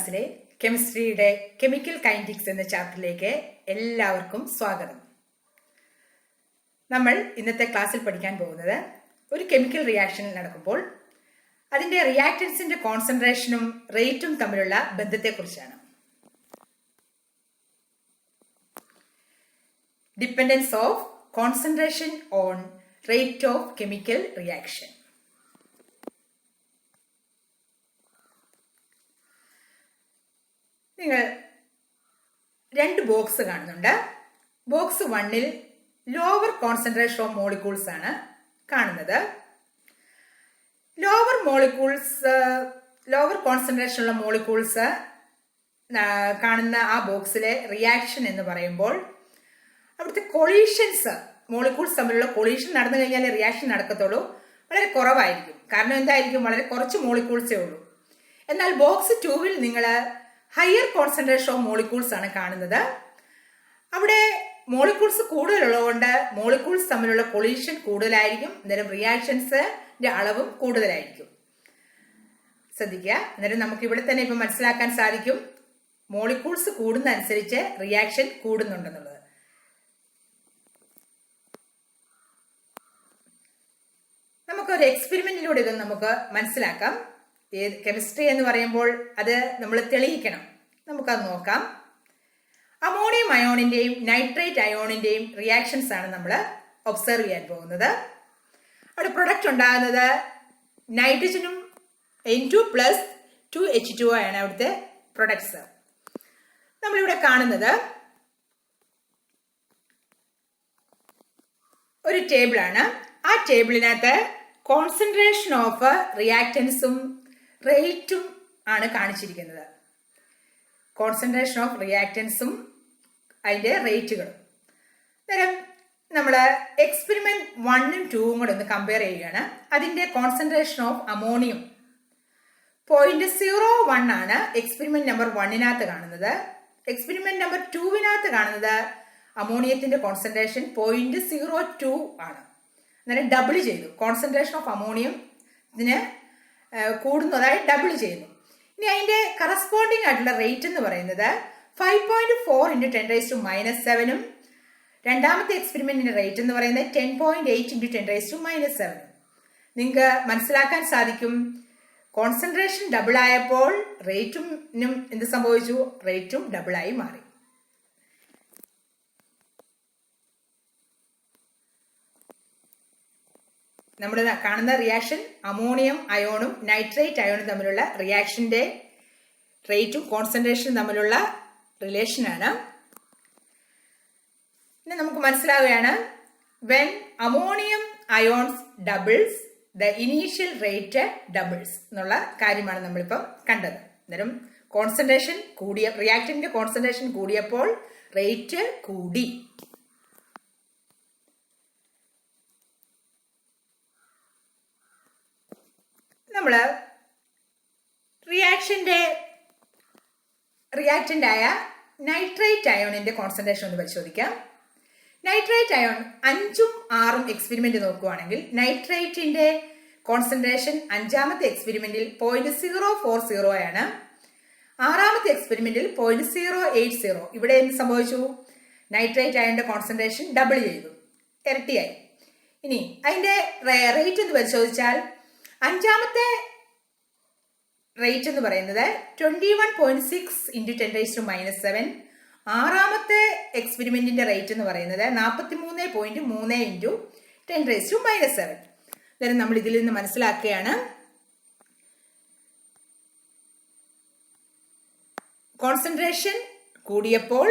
ക്ലാസ്സിലെ കെമിസ്ട്രിയുടെ chemical kinetics എന്ന ചാപ്റ്ററിലേക്ക് എല്ലാവർക്കും സ്വാഗതം. നമ്മൾ ഇന്നത്തെ ക്ലാസ്സിൽ പഠിക്കാൻ പോകുന്നത് ഒരു കെമിക്കൽ റിയാക്ഷൻ നടക്കുമ്പോൾ അതിന്റെ റിയാക്റ്റൻസിന്റെ കോൺസെൻട്രേഷനും റേറ്റും തമ്മിലുള്ള ബന്ധത്തെക്കുറിച്ചാണ്. Dependence of concentration on rate of chemical reaction. നിങ്ങൾ രണ്ട് ബോക്സ് കാണുന്നുണ്ട്. ബോക്സ് 1-ൽ ലോവർ കോൺസെൻട്രേഷൻ ഓഫ് മോളിക്യൂൾസ് ആണ് കാണുന്നത്. ലോവർ കോൺസെൻട്രേഷൻ ഉള്ള മോളിക്യൂൾസ് കാണുന്ന ആ ബോക്സിലെ റിയാക്ഷൻ എന്ന് പറയുമ്പോൾ അവിടുത്തെ കൊളീഷൻസ്, മോളിക്യൂൾസ് തമ്മിലുള്ള കൊളീഷൻ നടന്നു കഴിഞ്ഞാൽ റിയാക്ഷൻ നടക്കത്തുള്ളൂ, വളരെ കുറവായിരിക്കും. കാരണം എന്തായിരിക്കും, വളരെ കുറച്ച് മോളിക്യൂൾസേ ഉള്ളൂ. എന്നാൽ ബോക്സ് 2-ൽ നിങ്ങൾ ഹയർ കോൺസെൻട്രേഷൻ ഓഫ് മോളിക്യൂൾസ് ആണ് കാണുന്നത്. അവിടെ മോളിക്യൂൾസ് കൂടുതലുള്ളതുകൊണ്ട് മോളിക്യൂൾസ് തമ്മിലുള്ള കൊളീഷൻ കൂടുതലായിരിക്കും, അന്നേരം റിയാക്ഷൻസിന്റെ അളവും കൂടുതലായിരിക്കും. ശ്രദ്ധിക്കുക. അന്നേരം നമുക്ക് ഇവിടെ തന്നെ ഇപ്പൊ മനസ്സിലാക്കാൻ സാധിക്കും മോളിക്യൂൾസ് കൂടുന്ന അനുസരിച്ച് റിയാക്ഷൻ കൂടുന്നുണ്ടെന്നുള്ളത്. നമുക്കൊരു എക്സ്പെരിമെന്റിലൂടെ ഇത് നമുക്ക് മനസ്സിലാക്കാം. കെമിസ്ട്രി എന്ന് പറയുമ്പോൾ അത് നമ്മൾ തെളിയിക്കണം. നമുക്കത് നോക്കാം. അമോണിയം അയോണിന്റെയും നൈട്രേറ്റ് അയോണിന്റെയും റിയാക്ഷൻസ് ആണ് നമ്മൾ ഒബ്സർവ് ചെയ്യാൻ പോകുന്നത്. അവിടെ പ്രൊഡക്റ്റ് ഉണ്ടാകുന്നത് നൈട്രജനും N2+ 2H2O ആണ് അവിടുത്തെ പ്രൊഡക്ട്സ്. നമ്മളിവിടെ കാണുന്നത് ഒരു ടേബിളാണ്. ആ ടേബിളിനകത്ത് കോൺസെൻട്രേഷൻ ഓഫ് റിയാക്റ്റൻസും റേറ്റും ആണ് കാണിച്ചിരിക്കുന്നത്. കോൺസെൻട്രേഷൻ ഓഫ് റിയാക്റ്റൻസും അതിന്റെ റേറ്റുകളും. അന്നേരം നമ്മൾ എക്സ്പെരിമെന്റ് 1-ഉം 2-ഉം കൂടെ ഒന്ന് കമ്പയർ ചെയ്യുകയാണ്. അതിന്റെ കോൺസെൻട്രേഷൻ ഓഫ് അമോണിയം 0.01 ആണ് എക്സ്പെരിമെന്റ് നമ്പർ 1-നകത്ത് കാണുന്നത്. എക്സ്പെരിമെന്റ് നമ്പർ 2-വിനകത്ത് കാണുന്നത് അമോണിയത്തിന്റെ കോൺസെൻട്രേഷൻ 0.02 ആണ്. അന്നേരം ഡബിൾ ചെയ്തു. കോൺസെൻട്രേഷൻ ഓഫ് അമോണിയം ഇതിന് കൂടുന്നതായി ഡബിൾ ചെയ്യുന്നു. ഇനി അതിന്റെ കറസ്പോണ്ടിങ് ആയിട്ടുള്ള റേറ്റ് എന്ന് പറയുന്നത് 5.4 × 10⁻⁻⁷ഉം രണ്ടാമത്തെ എക്സ്പെരിമെന്റിന്റെ റേറ്റ് എന്ന് പറയുന്നത് 10.8 × 10⁻⁻⁷. നിങ്ങൾക്ക് മനസ്സിലാക്കാൻ സാധിക്കും, കോൺസെൻട്രേഷൻ ഡബിൾ ആയപ്പോൾ റേറ്റും എന്ത് സംഭവിച്ചു, റേറ്റും ഡബിളായി മാറി. നമ്മൾ കാണുന്ന റിയാക്ഷൻ അമോണിയം അയോണും നൈട്രേറ്റ് അയോണും തമ്മിലുള്ള റിയാക്ഷന്റെ റേറ്റും കോൺസെൻട്രേഷനും തമ്മിലുള്ള റിലേഷനാണ്. പിന്നെ നമുക്ക് മനസ്സിലാവുകയാണ്, when ammonium ions doubles the initial rate doubles എന്നുള്ള കാര്യമാണ് നമ്മളിപ്പം കണ്ടത്. അന്നേരം കോൺസെൻട്രേഷൻ കൂടിയ റിയാക്ടന്റിന്റെ കോൺസെൻട്രേഷൻ കൂടിയപ്പോൾ റേറ്റ് കൂടി. നമ്മള് റിയാക്ടന്റായ നൈട്രേറ്റ് അയോണിന്റെ കോൺസെൻട്രേഷൻ ഒന്ന് പരിശോധിക്കാം. നൈട്രേറ്റ് അയോൺ 5ഉം 6ഉം എക്സ്പെരിമെന്റ് നോക്കുകയാണെങ്കിൽ നൈട്രേറ്റിന്റെ കോൺസെൻട്രേഷൻ 5ാമത്തെ എക്സ്പെരിമെന്റിൽ 0.040 ആണ്. 6ാമത്തെ എക്സ്പെരിമെന്റിൽ 0.080. ഇവിടെ എന്ത് സംഭവിച്ചു, നൈട്രേറ്റ് അയോണിന്റെ കോൺസെൻട്രേഷൻ ഡബിൾ ചെയ്തു, ഇരട്ടിയായി. ഇനി അതിന്റെ റേറ്റ് എന്ന് പരിശോധിച്ചാൽ 5ാമത്തെ റേറ്റ് എന്ന് പറയുന്നത് 21.6 × 10⁻⁻⁷. 6ാമത്തെ എക്സ്പെരിമെന്റിന്റെ റേറ്റ് എന്ന് പറയുന്നത് 43.3 × 10⁻⁻⁷. അന്നേരം നമ്മൾ ഇതിൽ നിന്ന് മനസ്സിലാക്കുകയാണ്, കോൺസെൻട്രേഷൻ കൂടിയപ്പോൾ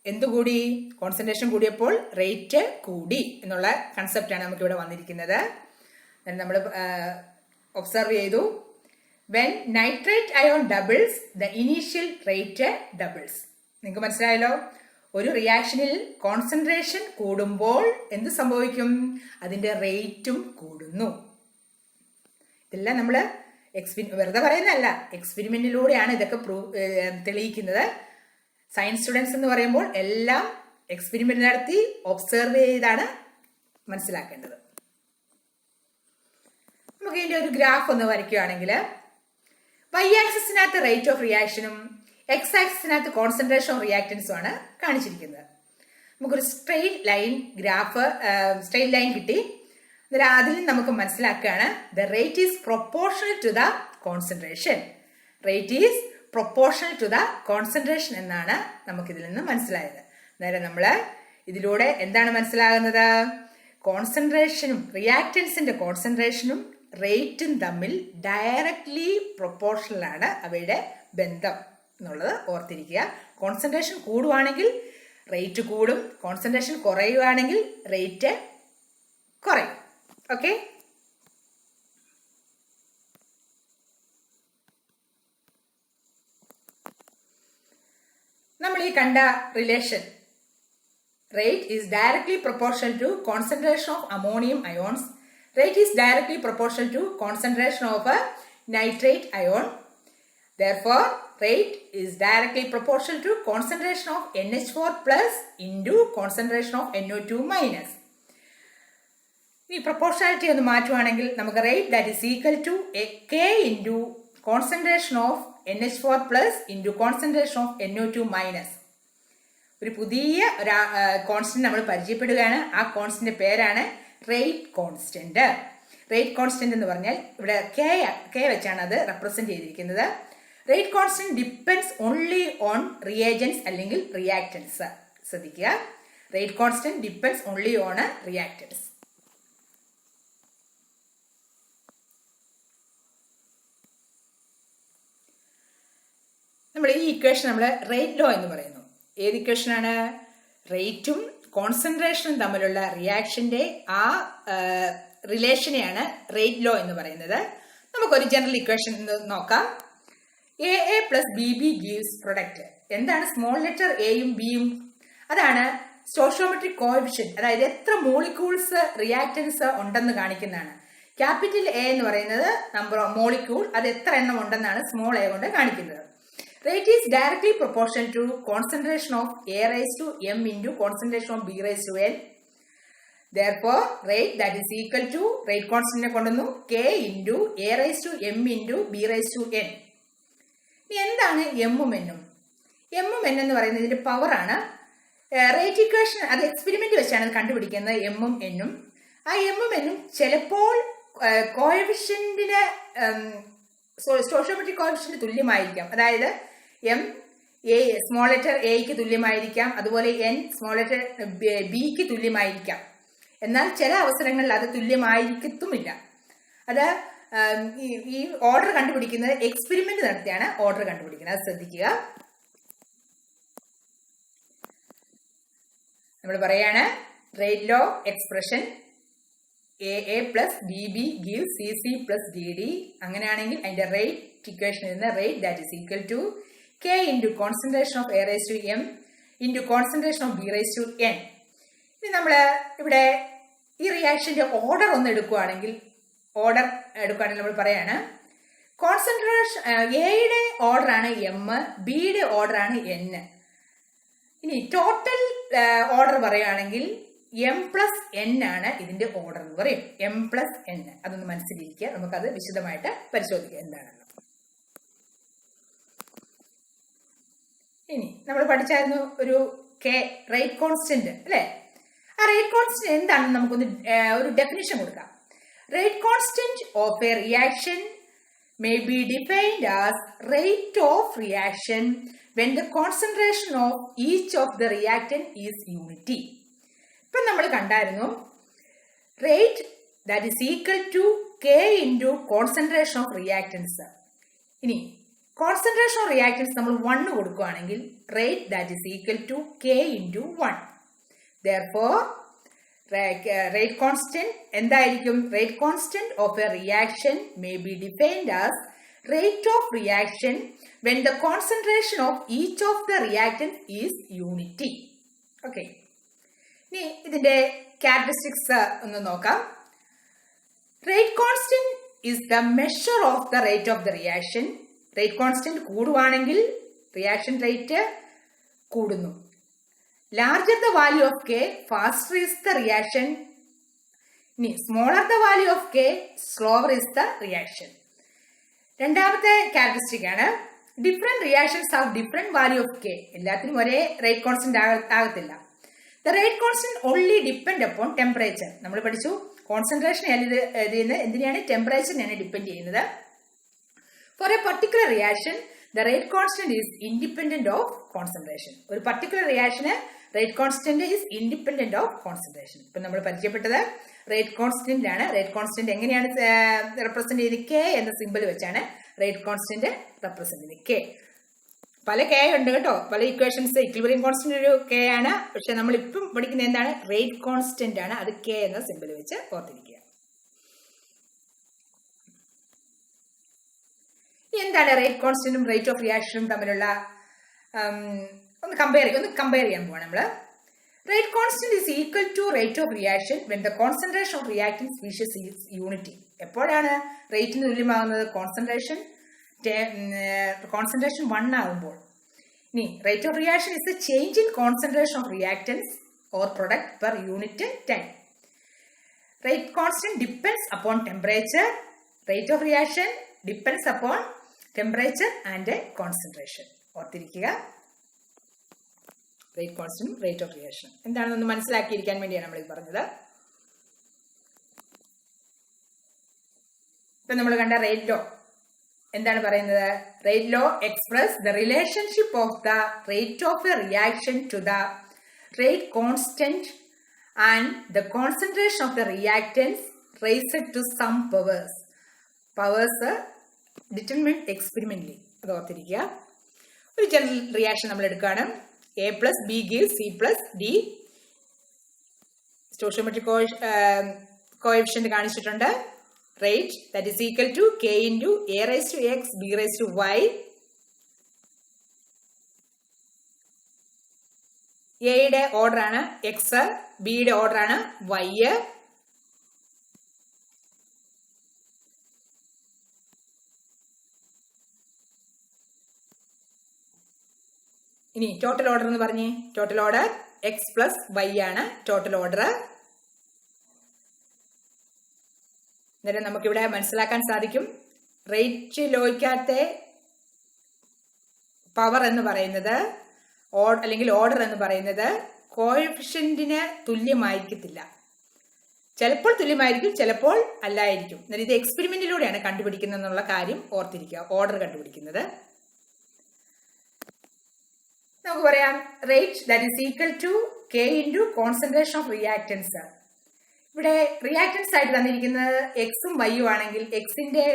എന്തുകൂടി, കോൺസെൻട്രേഷൻ കൂടിയപ്പോൾ റേറ്റ് കൂടി എന്നുള്ള കൺസെപ്റ്റാണ് നമുക്ക് ഇവിടെ വന്നിരിക്കുന്നത്. നമ്മൾ ഒബ്സർവ് ചെയ്തു, when nitrate ion doubles the initial rate doubles. നിങ്ങൾക്ക് മനസ്സിലായല്ലോ, ഒരു റിയാക്ഷനിൽ കോൺസെൻട്രേഷൻ കൂടുമ്പോൾ എന്ത് സംഭവിക്കും, അതിന്റെ റേറ്റും കൂടുന്നു. ഇതെല്ലാം നമ്മൾ വെറുതെ പറയുന്നതല്ല, എക്സ്പെരിമെന്റിലൂടെയാണ് ഇതൊക്കെ തെളിയിക്കുന്നത്. സയൻസ് സ്റ്റുഡൻസ് എന്ന് പറയുമ്പോൾ എല്ലാം എക്സ്പെരിമെന്റ് നടത്തി ഒബ്സർവ് ചെയ്താണ് മനസ്സിലാക്കേണ്ടത്. നമുക്ക് ഇതിന്റെ ഒരു ഗ്രാഫ് ഒന്ന് വരയ്ക്കുകയാണെങ്കിൽ വൈ ആക്സിസിനകത്ത് റേറ്റ് ഓഫ് റിയാക്ഷനും എക്സ് ആക്സിസിനകത്ത് കോൺസെൻട്രേഷൻ ഓഫ് റിയാക്റ്റൻസും ആണ് കാണിച്ചിരിക്കുന്നത്. നമുക്കൊരു സ്ട്രെയിറ്റ് ലൈൻ കിട്ടി. അതിൽ നമുക്ക് മനസ്സിലാക്കുകയാണ് the rate is proportional to the concentration. Rate is proportional to the concentration എന്നാണ് നമുക്കിതിൽ നിന്ന് മനസ്സിലായത്. അന്നേരം നമ്മൾ ഇതിലൂടെ എന്താണ് മനസ്സിലാകുന്നത്? കോൺസെൻട്രേഷനും റിയാക്റ്റൻസിന്റെ കോൺസെൻട്രേഷനും റേറ്റും തമ്മിൽ ഡയറക്ട്ലി പ്രൊപ്പോർഷണൽ ആണ് അവയുടെ ബന്ധം എന്നുള്ളത് ഓർത്തിരിക്കുക. കോൺസെൻട്രേഷൻ കൂടുവാണെങ്കിൽ റേറ്റ് കൂടും, കോൺസെൻട്രേഷൻ കുറയുവാണെങ്കിൽ റേറ്റ് കുറയും. ഓക്കെ, നമ്മൾ ഈ കണ്ട relation rate is directly proportional to concentration of ammonium ions. Rate is directly proportional to concentration of a nitrate ion. Therefore, rate is directly proportional to concentration of NH4 plus into concentration of NO2 minus. ഈ proportionality ഒന്ന് മാറ്റുവാണെങ്കിൽ നമുക്ക് rate that is equal to K into concentration of NH4 plus into concentration of NO2 minus. ഒരു പുതിയ constant നമ്മൾ പരിചയപ്പെടുകയാണ്. ആ constant പേരാണ് rate constant. Rate constant എന്ന് പറഞ്ഞാൽ ഇവിടെ കെ വെച്ചാണ് അത് റെപ്രസെന്റ് ചെയ്തിരിക്കുന്നത്. Rate constant depends only on reagents അല്ലെങ്കിൽ റിയാക്റ്റൻസ്. ശ്രദ്ധിക്കുക, rate constant depends only on reactance. നമ്മൾ ഈ ഇക്വേഷൻ നമ്മൾ റേറ്റ് ലോ എന്ന് പറയുന്നു. ഏത് ഇക്വേഷനാണ്? റേറ്റും കോൺസെൻട്രേഷനും തമ്മിലുള്ള റിയാക്ഷന്റെ ആ റിലേഷനെയാണ് റേറ്റ് ലോ എന്ന് പറയുന്നത്. നമുക്കൊരു ജനറൽ ഇക്വേഷൻ നോക്കാം. A plus B gives product. എന്താണ് സ്മോൾ ലെറ്റർ എയും ബിയും? അതാണ് സ്റ്റോഷിയോമെട്രിക് കോഎഫിഷ്യന്റ്, അതായത് എത്ര മോളിക്യൂൾസ് റിയാക്റ്റൻസ് ഉണ്ടെന്ന് കാണിക്കുന്നതാണ്. ക്യാപിറ്റൽ എ എന്ന് പറയുന്നത് നമ്പർ ഓഫ് മോളിക്യൂൾ, അത് എത്ര എണ്ണം ഉണ്ടെന്നാണ് സ്മോൾ എ കൊണ്ട് കാണിക്കുന്നത്. Rate is directly proportional to concentration of A raised to m into concentration of B raised to n. Therefore, rate that is equal to rate constant കൊണ്ടുവന്നു K into A raised to m into B raised to n. ഇനി എന്താണ് എമ്മും എന്നും? എമ്മും N എന്ന് പറയുന്നത് ഇതിന്റെ power ആണ്. റേറ്റ് ഇക്വേഷൻ അത് എക്സ്പെരിമെന്റ് വെച്ചാണ് കണ്ടുപിടിക്കുന്നത് എമ്മും എന്നും. ആ എമ്മും എന്നും ചിലപ്പോൾ കോഎഫിഷ്യന്റിന് സ്റ്റോഷിയോമെട്രിക് കോഎഫിഷ്യന്റ് തുല്യമായിരിക്കാം. അതായത് എം എ സ്മോൾ ലെറ്റർ എക്ക് തുല്യമായിരിക്കാം, അതുപോലെ എൻ സ്മോൾ ലെറ്റർ ബിക്ക് തുല്യമായിരിക്കാം. എന്നാൽ ചില അവസരങ്ങളിൽ അത് തുല്യമായിരിക്കത്തുമില്ല. അത് ഈ ഓർഡർ കണ്ടുപിടിക്കുന്നത് എക്സ്പെരിമെന്റ് നടത്തിയാണ് ഓർഡർ കണ്ടുപിടിക്കുന്നത്. അത് ശ്രദ്ധിക്കുക. നമ്മൾ പറയാണ് rate law expression A plus B give C plus D. അങ്ങനെയാണെങ്കിൽ അതിന്റെ റേറ്റ് ഇക്വേഷൻ ഇരുന്ന rate that is equal to K into concentration of A raise to M into concentration of B raise to N. ഇനി നമ്മൾ ഇവിടെ ഈ റിയാക്ഷന്റെ order ഒന്ന് എടുക്കുകയാണെങ്കിൽ നമ്മൾ പറയാണ് കോൺസെൻട്രേഷൻ എയുടെ ഓർഡർ ആണ് എം, ബിയുടെ ഓർഡർ ആണ് എൻ. ഇനി ടോട്ടൽ ഓർഡർ പറയുകയാണെങ്കിൽ എം പ്ലസ് എൻ ആണ് ഇതിന്റെ ഓർഡർ എന്ന് പറയും. എം പ്ലസ് എൻ, അതൊന്ന് മനസ്സിലിരിക്കുക. നമുക്കത് വിശദമായിട്ട് പരിശോധിക്കാം എന്താണെന്ന്. ഇനി നമ്മൾ പഠിച്ചായിരുന്നു ഒരു കെ റേറ്റ് കോൺസ്റ്റന്റ് അല്ലെ? ആ റേറ്റ് കോൺസ്റ്റന്റ് എന്താണെന്ന് നമുക്കൊന്ന് ഒരു ഡെഫിനിഷൻ കൊടുക്കാം. Rate constant of a reaction may be defined as rate of reaction when the concentration of each of the reactant is unity. ഇപ്പം നമ്മൾ കണ്ടായിരുന്നു rate that is equal to K into concentration of reactants. ഇനി concentration of reactants നമ്മൾ 1 കൊടുക്കുകയാണെങ്കിൽ rate that is equal to K into 1. Therefore, rate constant എന്തായിരിക്കും? Rate constant of a reaction may be defined as rate of reaction when the concentration of each of the reactants is unity. Okay. ഇനി ഇതിന്റെ characteristics ഒന്ന് നോക്കാം. Rate constant is the measure of the rate of the reaction. Rate constant കൂടുവാണെങ്കിൽ reaction rate കൂടുന്നു. Larger the value of K, faster is the reaction. ഇനി smaller the value of K, slower is the reaction. രണ്ടാമത്തെ characteristic ആണ് different reactions have different value of K. എല്ലാത്തിനും ഒരേ rate constant ആകത്തില്ല. The rate constant only depend upon temperature. നമ്മൾ പഠിച്ചു concentration എന്തിനാണ്? ടെമ്പറേച്ചറിനെയാണ് ഡിപ്പെൻഡ് ചെയ്യുന്നത്. For a particular reaction the rate constant is independent of concentration. ഒരു പർട്ടിക്കുലർ റിയാക്ഷന് rate constant is independent of concentration. ഇപ്പൊ നമ്മൾ പരിചയപ്പെട്ടത് റേറ്റ് കോൺസ്റ്റന്റിലാണ്. റേറ്റ് കോൺസ്റ്റന്റ് എങ്ങനെയാണ് റെപ്രസെന്റ് ചെയ്യുന്നത്? കെ എന്ന സിമ്പിൾ വെച്ചാണ് റേറ്റ് കോൺസ്റ്റന്റ് റെപ്രസെന്റ് ചെയ്യുന്നത്. കെ പല കെ ഉണ്ട് കേട്ടോ, പല ഇക്വേഷൻസ്. ഇക്വിലിബ്രിയം കോൺസ്റ്റന്റ് ഒരു കെ ആണ്, പക്ഷെ നമ്മൾ ഇപ്പം പഠിക്കുന്ന എന്താണ്? റേറ്റ് കോൺസ്റ്റന്റ് ആണ്. അത് കെ എന്ന സിമ്പിൾ വെച്ച് ഓർത്തിരിക്കുക. എന്താണ് റേറ്റ് കോൺസ്റ്റന്റും റേറ്റ് ഓഫ് റിയാക്ഷനും തമ്മിലുള്ള ഒന്ന് കമ്പയർ ചെയ്യാൻ പോവാണ് നമ്മള്. Rate constant is equal to rate of reaction when the concentration of reactant species is unity. എപ്പോഴാണ് റേറ്റിന് തുല്യമാകുന്നത്? കോൺസെൻട്രേഷൻ 1 ആകുമ്പോൾ. ഇനി rate of reaction is the change in concentration of reactants or product per unit time. Rate constant depends upon temperature. Rate of reaction depends upon temperature and concentration. ഓർത്തിരിക്കുക. Rate constant rate of reaction എന്താണെന്ന് മനസ്സിലാക്കിയിരിക്കാൻ വേണ്ടിയാണ് നമ്മൾ ഇത് പറഞ്ഞത്. ഇപ്പൊ നമ്മൾ കണ്ട rate law എന്താണ് പറയുന്നത്? Rate law express the relationship of the rate of a reaction to the rate constant and the concentration of the reactants raised to some powers determined experimentally. അത് ഓർത്തിരിക്കുക. ഒരു ജനറൽ റിയാക്ഷൻ നമ്മൾ എടുക്കുകയാണ്. A plus B gives C plus D. Stoichiometric coefficient കാണിച്ചിട്ടുണ്ട്. Rate that is equal to K into A raise to X B raise to Y. എയുടെ order ആണ് X, ബിയുടെ order ആണ് Y. ഇനി ടോട്ടൽ ഓർഡർ എന്ന് പറഞ്ഞേ. Total order X plus Y ആണ് total order. അന്നേരം നമുക്കിവിടെ മനസ്സിലാക്കാൻ സാധിക്കും റേറ്റ് ലോയ്ക്കകത്തെ പവർ എന്ന് പറയുന്നത് അല്ലെങ്കിൽ ഓർഡർ എന്ന് പറയുന്നത് കോഎഫിഷ്യന്റിന് തുല്യമായിരിക്കത്തില്ല. ചിലപ്പോൾ തുല്യമായിരിക്കും, ചിലപ്പോൾ അല്ലായിരിക്കും. എന്നാൽ ഇത് എക്സ്പെരിമെന്റിലൂടെയാണ് കണ്ടുപിടിക്കുന്നത് എന്നുള്ള കാര്യം ഓർത്തിരിക്കുക. ഓർഡർ കണ്ടുപിടിക്കുന്നത് നമുക്ക് പറയാം rate that is equal to K into concentration of reactants. ഇവിടെ റിയാക്ടൻസ് ആയിട്ട് തന്നിരിക്കുന്നത് എക്സും വൈയും ആണെങ്കിൽ എക്സിന്റെ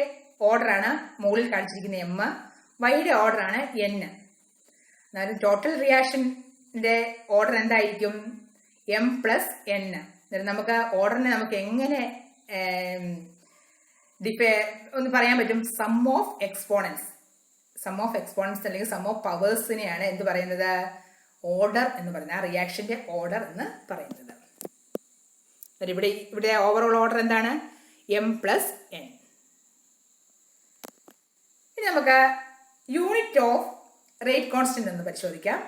ഓർഡർ ആണ് മുകളിൽ കാണിച്ചിരിക്കുന്ന എം, വൈയുടെ ഓർഡർ ആണ് എൻ. എന്നാലും ടോട്ടൽ റിയാക്ഷന്റെ ഓർഡർ എന്തായിരിക്കും? M plus N. നമുക്ക് ഓർഡറിനെ നമുക്ക് എങ്ങനെ ഒന്ന് പറയാൻ പറ്റും? Sum of exponents. Sum of exponents അല്ലെങ്കിൽ സം ഓഫ് പവേഴ്സിനെയാണ് എന്ത് പറയുന്നത്? ഓർഡർ എന്ന് പറയുന്നത്. ആ റിയാക്ഷന്റെ ഓർഡർ എന്ന് പറയുന്നത്. ഇവിടെ ഓവറോൾ ഓർഡർ എന്താണ്? M plus N. ഇനി നമുക്ക് യൂണിറ്റ് ഓഫ് റേറ്റ് കോൺസ്റ്റന്റ് എന്ന് പരിശോധിക്കാം.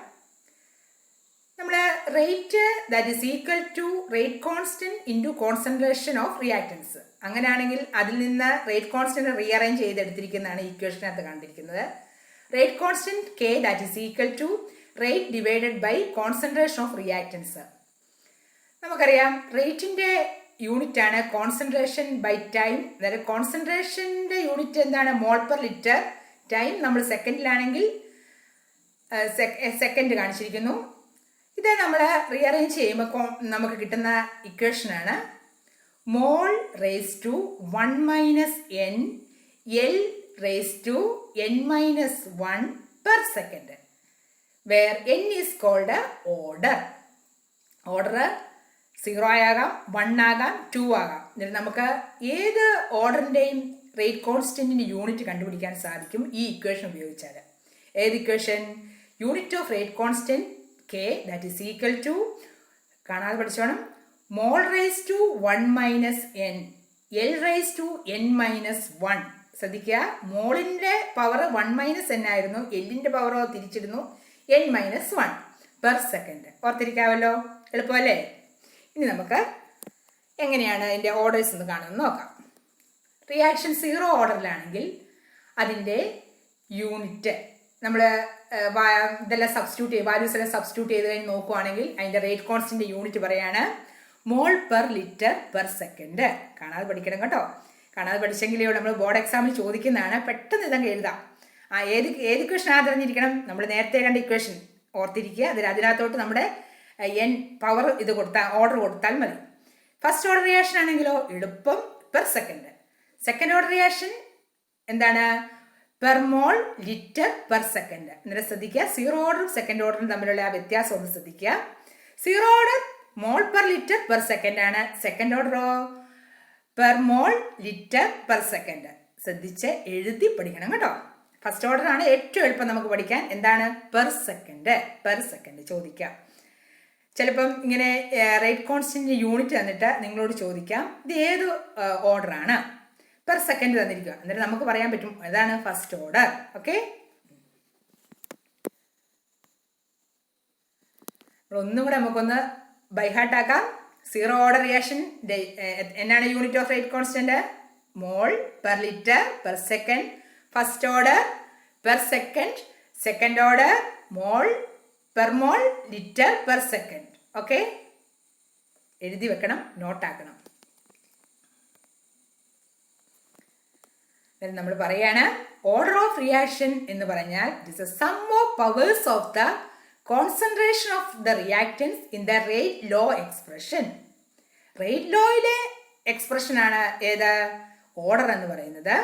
നമ്മൾ rate that is equal to rate constant into concentration of reactants. അങ്ങനെയാണെങ്കിൽ അതിൽ നിന്ന് റേറ്റ് കോൺസ്റ്റന്റ് റീഅറേഞ്ച് ചെയ്തെടുത്തിരിക്കുന്നതാണ് ഇക്വേഷനകത്ത് കണ്ടിരിക്കുന്നത്. Rate constant K that is equal to rate divided by concentration of reactants. നമുക്കറിയാം റേറ്റിന്റെ യൂണിറ്റ് ആണ് കോൺസെൻട്രേഷൻ ബൈ ടൈം. അതായത് കോൺസെൻട്രേഷന്റെ യൂണിറ്റ് എന്താണ്? മോൾ പെർ ലിറ്റർ. ടൈം നമ്മൾ സെക്കൻഡിലാണെങ്കിൽ സെക്കൻഡ് കാണിച്ചിരിക്കുന്നു. ഇത് നമ്മൾ റീഅറേഞ്ച് ചെയ്യുമ്പോൾ നമുക്ക് കിട്ടുന്ന ഇക്വേഷനാണ് mol raise to 1 minus N L raise to n minus 1 per second, where n is called order. Order 0 ആകാം, 1 ആകാം, 2 ആകാം. എന്നിട്ട് നമുക്ക് ഏത് ഓർഡറിന്റെയും റേറ്റ് കോൺസ്റ്റന്റിന്റെ യൂണിറ്റ് കണ്ടുപിടിക്കാൻ സാധിക്കും ഈ ഇക്വേഷൻ ഉപയോഗിച്ചാൽ. ഏത് equation? Unit of rate constant K that is equal to, കാണാതെ പഠിച്ചോണം, mol raise to 1 minus N L raise to n minus 1. ശ്രദ്ധിക്കുക, മോളിന്റെ പവർ 1 മൈനസ് എൻ ആയിരുന്നു, എല്ലിന്റെ പവറോ തിരിച്ചിരുന്നു n മൈനസ് 1 പെർ സെക്കൻഡ്. ഓർത്തിരിക്കാമല്ലോ, എളുപ്പമല്ലേ? ഇനി നമുക്ക് എങ്ങനെയാണ് അതിന്റെ ഓർഡേഴ്സ് എന്ന് കാണുന്നത് നോക്കാം. റിയാക്ഷൻ 0 ഓർഡറിലാണെങ്കിൽ അതിൻ്റെ യൂണിറ്റ് നമ്മൾ ഇതെല്ലാം സബ്സ്റ്റിറ്റ്യൂട്ട് ചെയ്ത് വാല്യൂസ് എല്ലാം സബ്സ്റ്റിറ്റ്യൂട്ട് ചെയ്ത് കഴിഞ്ഞ് നോക്കുവാണെങ്കിൽ അതിൻ്റെ റേറ്റ് കോൺസ്റ്റൻ്റെ യൂണിറ്റ് പറയാണ് മോൾ പെർ ലിറ്റർ പെർ സെക്കൻഡ്. കാണാതെ പഠിക്കണം കേട്ടോ. കാണാതെ പഠിച്ചെങ്കിലേ നമ്മൾ ബോർഡ് എക്സാമിൽ ചോദിക്കുന്നതാണ്. പെട്ടെന്ന് ഇതങ്ങ് എഴുതാം. ഏത് ഇക്വേഷൻ അറിഞ്ഞിരിക്കണം? നമ്മൾ നേരത്തെ കണ്ട ഇക്വേഷൻ ഓർത്തിരിക്കുക. അതിനകത്തോട്ട് നമ്മുടെ എൻ പവർ ഇത് കൊടുത്താൽ ഓർഡർ കൊടുത്താൽ മതി. ഫസ്റ്റ് ഓർഡർ റിയാക്ഷൻ ആണെങ്കിലോ എളുപ്പം per second. Second order reaction എന്താണ്? Per mol litre per second. എന്നിട്ട് ശ്രദ്ധിക്കുക, സീറോ ഓർഡറും സെക്കൻഡ് ഓർഡറും തമ്മിലുള്ള ആ വ്യത്യാസം ഒന്ന് ശ്രദ്ധിക്കുക. Zero order mol per litre per second ആണ്. സെക്കൻഡ് ഓർഡറോ per mol litre per second. ശ്രദ്ധിച്ച് എഴുതി പഠിക്കണം കേട്ടോ. ഫസ്റ്റ് ഓർഡർ ആണ് ഏറ്റവും എളുപ്പം നമുക്ക് പഠിക്കാൻ. എന്താണ്? Per second. പെർ സെക്കൻഡ് ചോദിക്കാം. ചിലപ്പം ഇങ്ങനെ റേറ്റ് കോൺസ്റ്റന്റ് യൂണിറ്റ് തന്നിട്ട് നിങ്ങളോട് ചോദിക്കാം ഇത് ഏത് ഓർഡറാണ്, പെർ സെക്കൻഡ് തന്നിരിക്കുക. എന്നിട്ട് നമുക്ക് പറയാൻ പറ്റും ഏതാണ് ഫസ്റ്റ് ഓർഡർ. ഓക്കെ, ഒന്നും കൂടെ നമുക്കൊന്ന് ബൈഹാർട്ട് ആക്കാം. സീറോ ഓർഡർ റിയാക്ഷൻ എന്നാണ് unit of rate constant? Mall per litre per second. First order per second. Second order mol per mol litre per second. Okay, എഴുതി വെക്കണം, നോട്ടാക്കണം. നമ്മൾ പറയാണ് ഓർഡർ ഓഫ് റിയാക്ഷൻ എന്ന് പറഞ്ഞാൽ it is a sum of powers of the concentration of the reactants in the rate law expression. Rate ലോയിലെ expression ആണ് ഏത്? Order എന്ന് പറയുന്നത്.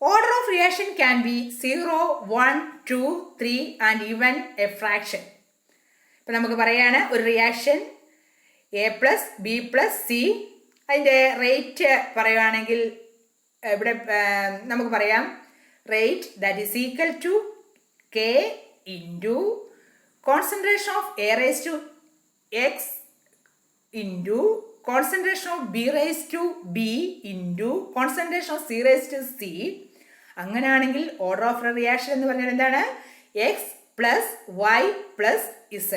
Order of reaction can be 0, 1, 2, 3 and even a fraction. ഇപ്പം നമുക്ക് പറയാണ് ഒരു റിയാക്ഷൻ A+B+C, അതിൻ്റെ റേറ്റ് പറയുകയാണെങ്കിൽ ഇവിടെ നമുക്ക് പറയാം rate that is equal to K into concentration of A raised to X into concentration of B raised to B into concentration of C raised to C. അങ്ങനെയാണെങ്കിൽ ഓർഡർ ഓഫ് റിയാക്ഷൻ എന്ന് പറഞ്ഞാൽ എന്താണ്? X plus Y plus Z.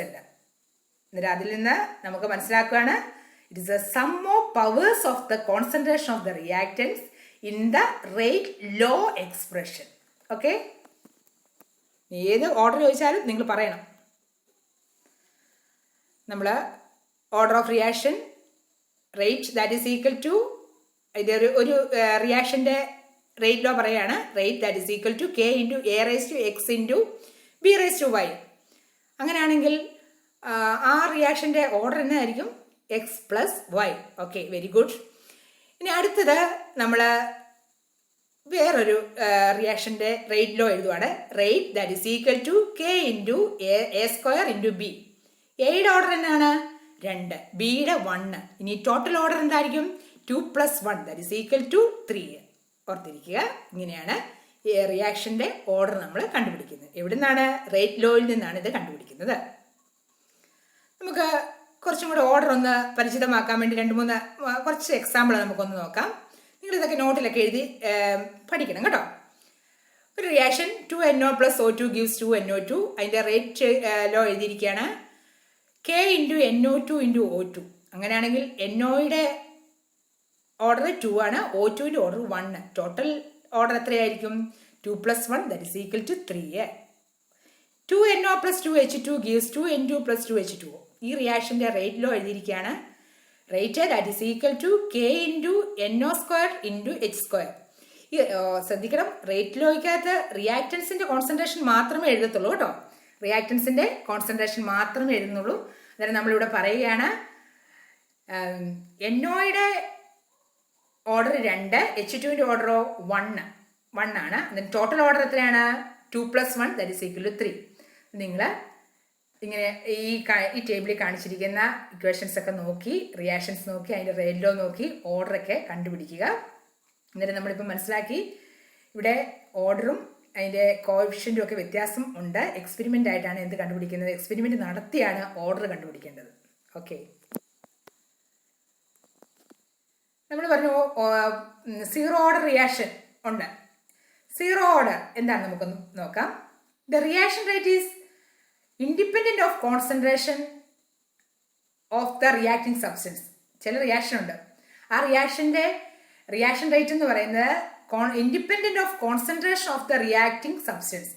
എന്നിട്ട് അതിൽ നിന്ന് നമുക്ക് മനസ്സിലാക്കുകയാണ് it is a sum of powers of the concentration of the reactants in the rate law expression. Okay, ഏത് ഓർഡർ ചോദിച്ചാലും നിങ്ങൾ പറയണം. നമ്മൾ order of reaction rate that is equal to ഇതൊരു റിയാക്ഷൻ്റെ റേറ്റ് ലോ പറയുകയാണ്. Rate that is equal to K into A raised to X into B raised to Y. അങ്ങനെയാണെങ്കിൽ ആ റിയാക്ഷൻ്റെ ഓർഡർ എന്നായിരിക്കും? X plus Y. Okay, very good. ഇനി അടുത്തത് നമ്മൾ വേറൊരു റിയാക്ഷൻ്റെ റേറ്റ് ലോ എഴുതുവാണ്. Rate that is equal to K into A square into B. എയുടെ ഓർഡർ എന്നാണ്? 2, ബിയുടെ 1. ഇനി ടോട്ടൽ ഓർഡർ എന്തായിരിക്കും? 2 + 1 ദാറ്റ് ഈസ് ഈക്വൽ ടു 3. ഓർത്തിരിക്കുക. ഇങ്ങനെയാണ് ഈ റിയാക്ഷൻ്റെ ഓർഡർ നമ്മൾ കണ്ടുപിടിക്കുന്നത്. എവിടെ നിന്നാണ്? റേറ്റ് ലോയിൽ നിന്നാണ് ഇത് കണ്ടുപിടിക്കുന്നത്. നമുക്ക് കുറച്ചും കൂടെ ഓർഡർ ഒന്ന് പരിചിതമാക്കാൻ വേണ്ടി 2-3 കുറച്ച് എക്സാമ്പിൾ നമുക്കൊന്ന് നോക്കാം. നിങ്ങളിതൊക്കെ നോട്ടിലൊക്കെ എഴുതി പഠിക്കണം കേട്ടോ. ഒരു reaction 2NO + O2 gives 2NO2. അതിൻ്റെ റേറ്റ് ലോ എഴുതിയിരിക്കുകയാണ് K into NO2 into O2. അങ്ങനെയാണെങ്കിൽ NOയുടെ ഓർഡർ 2 ആണ്, O2ൻ്റെ ഓർഡർ 1. ടോട്ടൽ ഓർഡർ എത്രയായിരിക്കും? 2 + 1 that is equal to 3. 2NO + 2H2 gives 2N2 + 2H2. ഈ റിയാക്ഷൻ്റെ റേറ്റ് ലോ എഴുതിയിരിക്കുകയാണ്. Rate that is equal to K into NO square into H square. ഈ ശ്രദ്ധിക്കണം, rate ലോയ്ക്കകത്ത് റിയാക്റ്റൻസിൻ്റെ concentration മാത്രമേ എഴുതത്തുള്ളൂ കേട്ടോ. റിയാക്റ്റൻസിൻ്റെ കോൺസെൻട്രേഷൻ മാത്രമേ എഴുതുന്നുള്ളൂ. അന്നേരം നമ്മളിവിടെ പറയുകയാണ് NOയുടെ ഓർഡർ 2, H2ൻ്റെ ഓർഡറോ 1 ആണ്. എന്നിട്ട് ടോട്ടൽ ഓർഡർ എത്രയാണ്? 2 + 1 ദാറ്റ് ഈസ് ഈക്വൽ ടു 3. നിങ്ങൾ ഇങ്ങനെ ഈ ടേബിളിൽ കാണിച്ചിരിക്കുന്ന ഇക്വേഷൻസ് ഒക്കെ നോക്കി, റിയാക്ഷൻസ് നോക്കി, അതിൻ്റെ റേറ്റ് ലോ നോക്കി ഓർഡറൊക്കെ കണ്ടുപിടിക്കുക. എന്നിട്ട് നമ്മളിപ്പോൾ മനസ്സിലാക്കി ഇവിടെ ഓർഡറും അതിൻ്റെ കോഎഫിഷ്യൻറ്റും ഒക്കെ വ്യത്യാസം ഉണ്ട്. എക്സ്പെരിമെൻ്റ് ആയിട്ടാണ് എന്ത് കണ്ടുപിടിക്കുന്നത്? എക്സ്പെരിമെൻ്റ് നടത്തിയാണ് ഓർഡർ കണ്ടുപിടിക്കേണ്ടത്. ഓക്കെ, നമ്മൾ പറഞ്ഞു സീറോ ഓർഡർ റിയാക്ഷൻ ഉണ്ട്. സീറോ ഓർഡർ എന്താണ് നമുക്കൊന്ന് നോക്കാം. The reaction rate is independent of concentration of the reacting substance. ചില റിയാക്ഷൻ ഉണ്ട്, ആ റിയാക്ഷൻ റേറ്റ് എന്ന് പറയുന്നത് independent of concentration of the reacting substance.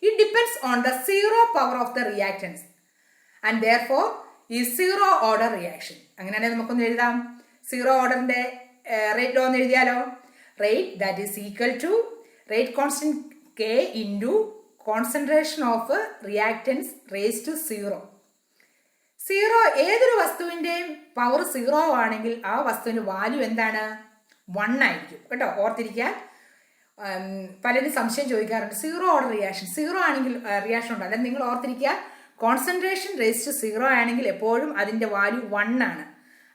It depends on the zero power of the reactants and therefore is zero order reaction. അങ്ങനെയാണെങ്കിൽ നമുക്കൊന്ന് എഴുതാം. Zero ഓർഡറിന്റെ rate ഒന്ന് എഴുതിയാലോ. Rate that is equal to rate constant K into concentration of reactants raise to zero. Zero ഏതൊരു വസ്തുവിൻ്റെയും power zero ആണെങ്കിൽ ആ വസ്തുവിൻ്റെ വാല്യൂ എന്താണ്? 1 ആയിരിക്കും കേട്ടോ. ഓർത്തിരിക്കുക. പലരും സംശയം ചോദിക്കാറുണ്ട്, സീറോ ഓർഡർ റിയാക്ഷൻ, സീറോ ആണെങ്കിൽ റിയാക്ഷൻ ഉണ്ട്. അതായത് നിങ്ങൾ ഓർത്തിരിക്കുക, കോൺസെൻട്രേഷൻ റേസ് ടു സീറോ ആണെങ്കിൽ എപ്പോഴും അതിൻ്റെ വാല്യൂ 1 ആണ്.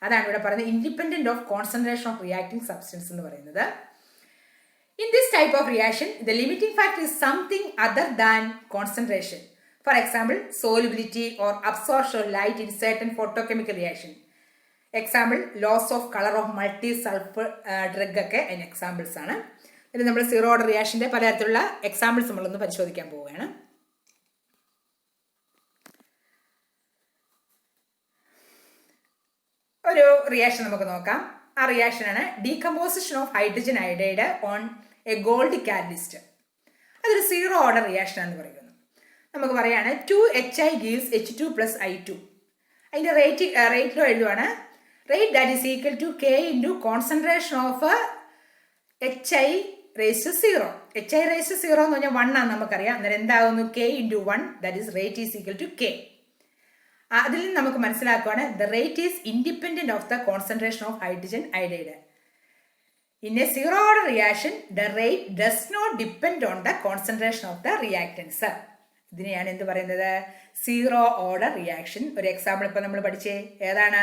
അതാണ് ഇവിടെ പറയുന്നത് independent of concentration of reacting substance എന്ന് പറയുന്നത്. In this type of reaction, the limiting factor is something other than concentration. For example, solubility or absorption of light in certain photochemical reaction. Example, loss of color of multi-sulfur drug ഒക്കെ അതിന് examples ആണ്. ഇത് നമ്മൾ zero order റിയാക്ഷൻ്റെ പലതരത്തിലുള്ള examples നമ്മളൊന്ന് പരിശോധിക്കാൻ പോവുകയാണ്. ഒരു റിയാക്ഷൻ നമുക്ക് നോക്കാം. ആ റിയാക്ഷനാണ് decomposition of hydrogen iodide on a gold catalyst. അതൊരു സീറോ ഓർഡർ റിയാക്ഷൻ ആണെന്ന് പറയുന്നു. നമുക്ക് പറയാണ് 2HI gives H2 plus I2. അതിൻ്റെ റേറ്റിലോ എഴുതുവാണ്. Rate that is equal to K into concentration of HI raise to 0. HI raise to 0 എന്ന് പറഞ്ഞാൽ 1 ആണെന്ന് നമുക്കറിയാം. അന്നേരം എന്താകുന്നു? K into 1 that is rate is equal to K. അതിൽ നിന്ന് നമുക്ക് മനസ്സിലാക്കുകയാണ് the rate is independent of the concentration of hydrogen iodide. In a zero order reaction, the rate does not depend on the concentration of the reactants. ഇതിനെയാണ് എന്ത് പറയുന്നത്? Zero order reaction. ഒരു example ഇപ്പം നമ്മൾ പഠിച്ചേ ഏതാണ്?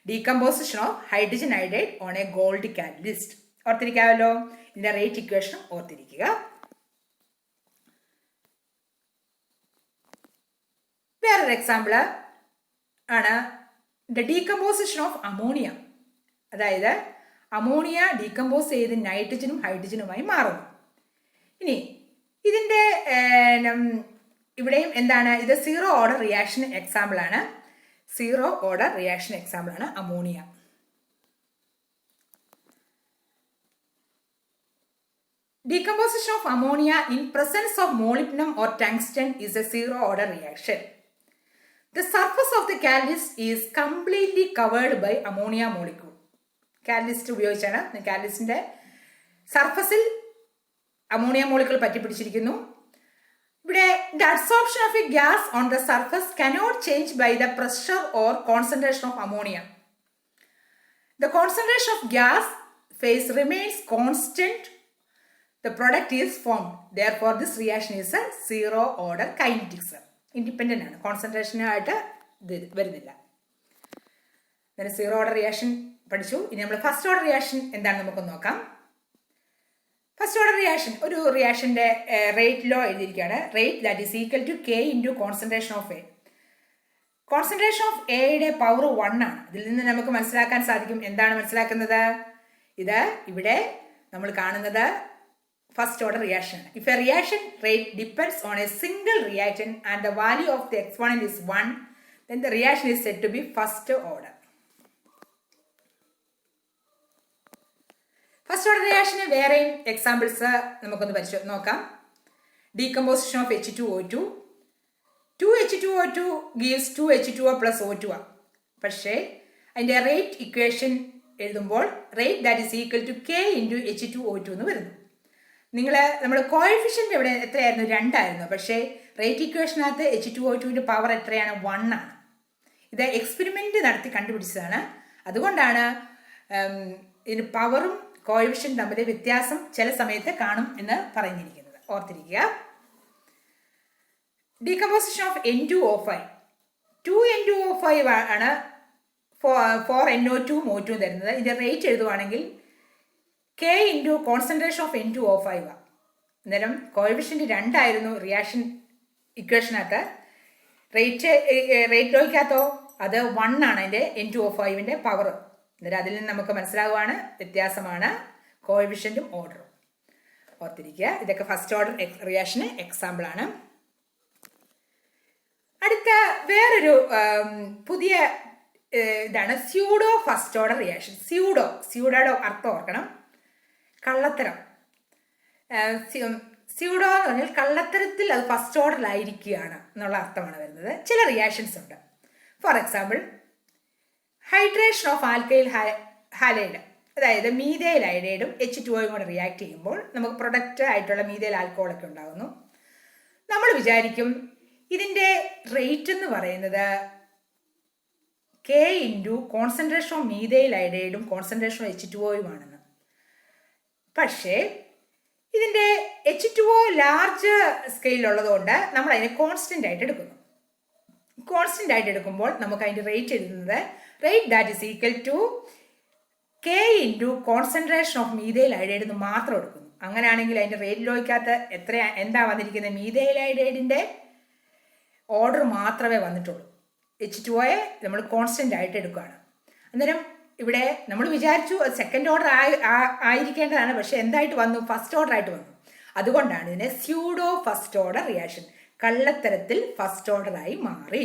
Decomposition of hydrogen iodide on a gold catalyst. ഓർത്തിരിക്കാമല്ലോ. ഇതിന്റെ റേറ്റ് ഇക്വേഷൻ ഓർത്തിരിക്കുക. വേറൊരു എക്സാമ്പിൾ ആണ് ദ ഡീകമ്പോസിഷൻ ഓഫ് അമോണിയ. അതായത് അമോണിയ ഡീകമ്പോസ് ചെയ്ത് നൈട്രജനും ഹൈഡ്രജനുമായി മാറുന്നു. ഇനി ഇതിൻ്റെ ഇവിടെയും എന്താണ്? ഇത് സീറോ ഓർഡർ റിയാക്ഷൻ എക്സാമ്പിൾ ആണ്. സീറോ ഓർഡർ റിയാക്ഷൻ എക്സാമ്പിൾ ആണ് ammonia. Decomposition of ammonia in presence of molybdenum or tungsten is a zero order reaction. The surface of the catalyst is completely covered by ammonia molecule. Catalyst ഉപയോഗിച്ചാണ്. കാറ്റലിസ്റ്റിൻ്റെ സർഫസിൽ ammonia molecule പറ്റിപ്പിടിച്ചിരിക്കുന്നു. ഇവിടെ the absorption of a gas on the surface cannot change by the pressure or concentration of ammonia. The concentration of gas phase remains constant. The product is formed. Therefore, this reaction is a zero order kinetics. Independent ആണ്, കോൺസെൻട്രേഷനായിട്ട് ഇത് വരുന്നില്ല. Zero order reaction പഠിച്ചു. ഇനി നമ്മൾ first order reaction എന്താണ് നമുക്കൊന്ന് നോക്കാം. First order reaction ഒരു റിയാക്ഷൻ്റെ റേറ്റിലോ എഴുതിയിരിക്കുകയാണ്. Rate that is equal to K into concentration of A. Concentration of എയുടെ പവർ 1 ആണ്. ഇതിൽ നിന്ന് നമുക്ക് മനസ്സിലാക്കാൻ സാധിക്കും. എന്താണ് മനസ്സിലാക്കുന്നത്? ഇത് ഇവിടെ നമ്മൾ കാണുന്നത് ഫസ്റ്റ് ഓർഡർ റിയാക്ഷൻ ആണ്. If A reaction rate depends on A single reactant and the value of the exponent is 1, then the reaction is said to be first order. First order റിയാക്ഷന് വേറെയും എക്സാമ്പിൾസ് നമുക്കൊന്ന് നോക്കാം. Decomposition of H2O2. 2H2O2 gives 2H2O plus O2 ആണ്. പക്ഷേ അതിൻ്റെ rate equation എഴുതുമ്പോൾ rate that is equal to K into H2O2 എന്ന് വരുന്നു. നമ്മൾ കോഎഫിഷ്യൻ്റ് ഇവിടെ എത്രയായിരുന്നു? 2 ആയിരുന്നു. പക്ഷേ റേറ്റ് ഇക്വേഷനകത്ത് H2O2ൻ്റെ പവർ എത്രയാണ്? 1 ആണ്. ഇത് എക്സ്പെരിമെൻ്റ് നടത്തി കണ്ടുപിടിച്ചതാണ്. അതുകൊണ്ടാണ് ഇതിന് പവറും കോഎഫിഷ്യൻ്റ് തമ്മിൽ വ്യത്യാസം ചില സമയത്ത് കാണും എന്ന് പറഞ്ഞിരിക്കുന്നത്. ഓർത്തിരിക്കുക. Decomposition of N2O5. 2N2O5 ആണ് 4NO2 O2 തരുന്നത്. ഇതിൻ്റെ റേറ്റ് എഴുതുവാണെങ്കിൽ K into concentration of N2O5 ആണ്. അന്നേരം കോഎഫിഷ്യൻ്റ് 2 ആയിരുന്നു റിയാക്ഷൻ ഇക്വേഷനകത്ത്. റേറ്റിലോയ്ക്കകത്തോ അത് 1 ആണ് അതിൻ്റെ N2O5ൻ്റെ പവർ. അന്നേരം അതിൽ നിന്ന് നമുക്ക് മനസ്സിലാവുകയാണ് വ്യത്യാസമാണ് കോഎഫിഷ്യൻറ്റും ഓർഡറും. ഓർത്തിരിക്കുക. ഇതൊക്കെ ഫസ്റ്റ് ഓർഡർ റിയാക്ഷന് എക്സാമ്പിളാണ്. അടുത്ത വേറൊരു പുതിയ ഇതാണ് സ്യൂഡോ ഫസ്റ്റ് ഓർഡർ റിയാക്ഷൻ. സ്യൂഡോയുടെ അർത്ഥം ഓർക്കണം, കള്ളത്തരം. സ്യൂഡോ എന്ന് പറഞ്ഞാൽ കള്ളത്തരത്തിൽ അത് ഫസ്റ്റ് ഓർഡറിലായിരിക്കുകയാണ് എന്നുള്ള അർത്ഥമാണ് വരുന്നത്. ചില റിയാക്ഷൻസ് ഉണ്ട്. For example, hydration of alkyl halide, അതായത് മീഥൈൽ അയഡൈഡും H2O കൂടെ റിയാക്ട് ചെയ്യുമ്പോൾ നമുക്ക് പ്രൊഡക്റ്റ് ആയിട്ടുള്ള മീഥൈൽ ആൽക്കഹോളൊക്കെ ഉണ്ടാകുന്നു. നമ്മൾ വിചാരിക്കും ഇതിൻ്റെ റേറ്റ് എന്ന് പറയുന്നത് K into concentration of methyl അയഡൈഡും കോൺസെൻട്രേഷൻ ഓഫ് H2O ആണെന്ന്. പക്ഷേ ഇതിൻ്റെ H2O ലാർജ് സ്കെയിലുള്ളതുകൊണ്ട് നമ്മൾ അതിനെ കോൺസ്റ്റൻ്റ് ആയിട്ട് എടുക്കുന്നു. കോൺസ്റ്റൻ്റ് ആയിട്ട് എടുക്കുമ്പോൾ നമുക്ക് അതിൻ്റെ റേറ്റ് എഴുതുന്നത് rate that is equal to K into concentration of methyl iodide എന്ന് മാത്രം എടുക്കുന്നു. അങ്ങനെയാണെങ്കിൽ അതിൻ്റെ റേറ്റ് ലോയ്ക്കകത്ത് എന്താ വന്നിരിക്കുന്നത്? മീഥൈൽ അയഡൈഡിൻ്റെ ഓർഡർ മാത്രമേ വന്നിട്ടുള്ളൂ. H2O നമ്മൾ കോൺസ്റ്റൻ്റ് ആയിട്ട് എടുക്കുകയാണ്. അന്നേരം ഇവിടെ നമ്മൾ വിചാരിച്ചു സെക്കൻഡ് ഓർഡർ ആയിരിക്കേണ്ടതാണ്, പക്ഷെ എന്തായിട്ട് വന്നു? ഫസ്റ്റ് ഓർഡർ ആയിട്ട് വന്നു. അതുകൊണ്ടാണ് ഇതിനെ സ്യൂഡോ ഫസ്റ്റ് ഓർഡർ റിയാക്ഷൻ, കള്ളത്തരത്തിൽ ഫസ്റ്റ് ഓർഡറായി മാറി.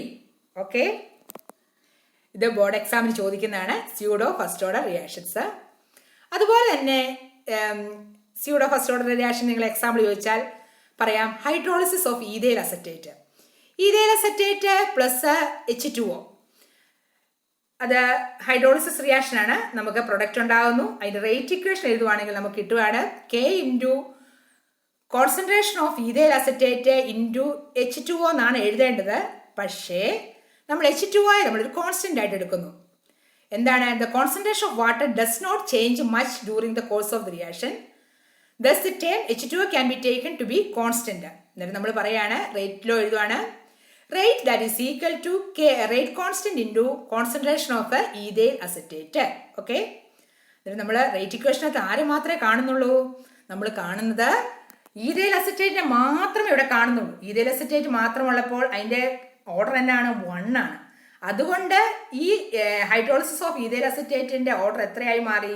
ഓക്കെ, ഇത് ബോർഡ് എക്സാമിന് ചോദിക്കുന്നതാണ് സ്യൂഡോ ഫസ്റ്റ് ഓർഡർ റിയാക്ഷൻസ്. അതുപോലെ തന്നെ സ്യൂഡോ ഫസ്റ്റ് ഓർഡർ റിയാക്ഷൻ നിങ്ങൾ എക്സാമ്പിൾ ചോദിച്ചാൽ പറയാം hydrolysis of ethyl acetate. Ethyl acetate plus H2O, അത് ഹൈഡ്രോളിസിസ് റിയാക്ഷൻ ആണ്. നമുക്ക് പ്രൊഡക്റ്റ് ഉണ്ടാകുന്നു. അതിൻ്റെ റേറ്റ് ഇക്വേഷൻ എഴുതുവാണെങ്കിൽ നമുക്ക് കിട്ടുകയാണ് K into concentration of ethyl acetate into H2O എന്നാണ് എഴുതേണ്ടത്. പക്ഷേ നമ്മൾ H2O നമ്മളൊരു കോൺസ്റ്റൻ്റ് ആയിട്ട് എടുക്കുന്നു. എന്താണ്? The concentration of water does not change much during the course of the reaction, thus the term H2O can be taken to be constant. എന്നിട്ട് നമ്മൾ പറയാണ് റേറ്റിലോ എഴുതുവാണ് rate that is equal to K rate constant into concentration of ethyl acetate. Okay, എന്നിട്ട് നമ്മൾ rate ഇക്വേഷനകത്ത് ആരെ മാത്രമേ കാണുന്നുള്ളൂ? നമ്മൾ കാണുന്നത് ഈഥൈൽ അസറ്റേറ്റിനെ മാത്രമേ ഇവിടെ കാണുന്നുള്ളൂ. ഈഥൈൽ അസറ്റേറ്റ് മാത്രമുള്ളപ്പോൾ അതിൻ്റെ ഓർഡർ എന്നാണ്? 1 ആണ്. അതുകൊണ്ട് ഈ ഹൈഡ്രോളിസിസ് ഓഫ് ഈഥൈൽ അസറ്റേറ്റിൻ്റെ ഓർഡർ എത്രയായി മാറി?